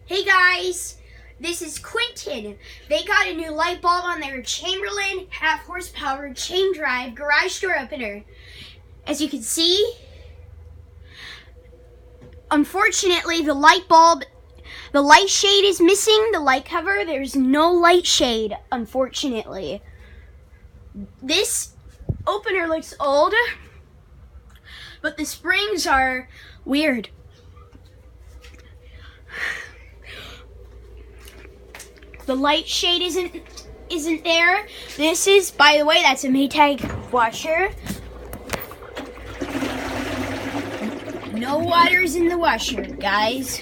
Hey guys, this is Quentin. They got a new light bulb on their Chamberlain half horsepower chain drive garage door opener. As you can see, unfortunately the light shade is missing, the light cover. There's no light shade, unfortunately. This opener looks old, but the springs are weird. The light shade isn't there. This is, by the way, that's a Maytag washer. No water's in the washer, guys.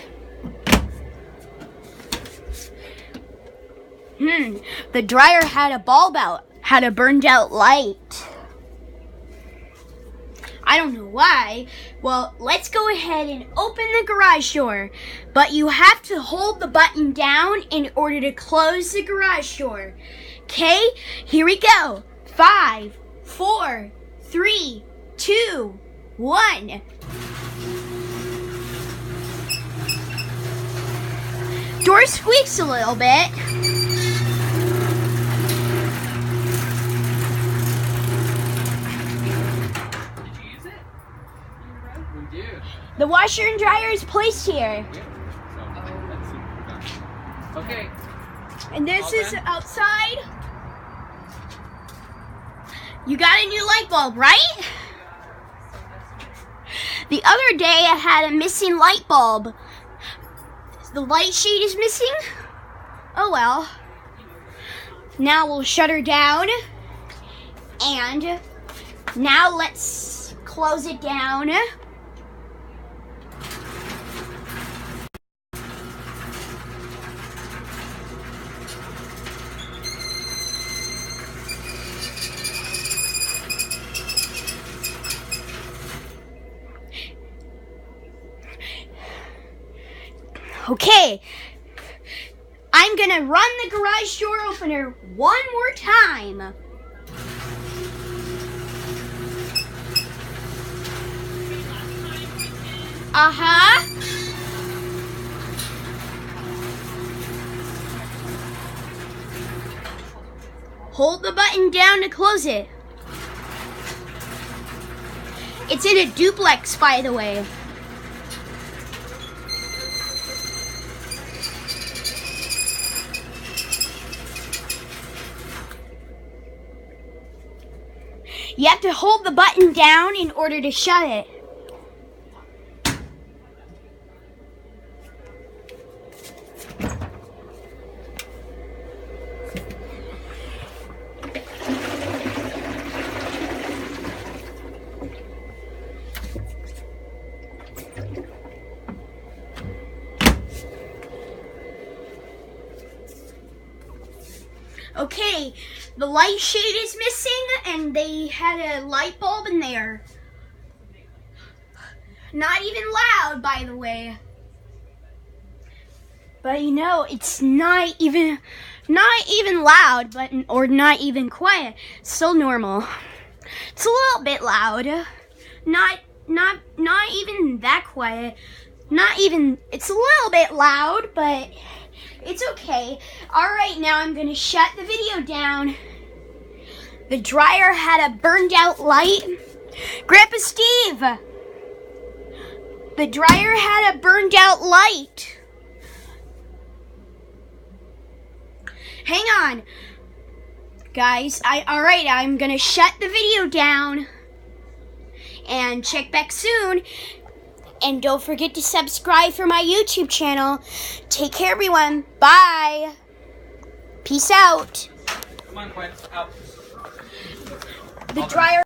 The dryer had a burned out light. I don't know why. Well, let's go ahead and open the garage door. But you have to hold the button down in order to close the garage door. Okay, here we go. 5, 4, 3, 2, 1. Door squeaks a little bit. The washer and dryer is placed here. Okay. And this is outside. You got a new light bulb, right? The other day I had a missing light bulb. The light shade is missing. Oh well. Now we'll shut her down. And now let's close it down. Okay, I'm gonna run the garage door opener one more time. Hold the button down to close it. It's in a duplex, by the way. You have to hold the button down in order to shut it. Okay, the light shade is missing and they had a light bulb in there. Not even loud, by the way. But you know, it's not even loud, or not even quiet. It's still normal. It's a little bit loud. Not even that quiet. It's a little bit loud, but it's okay. Alright, now I'm going to shut the video down. The dryer had a burned out light. Grandpa Steve! The dryer had a burned out light. Hang on. Guys, alright, I'm going to shut the video down. And check back soon. And don't forget to subscribe for my YouTube channel. Take care, everyone. Bye. Peace out. Come on, Quinn. Out. The dryer.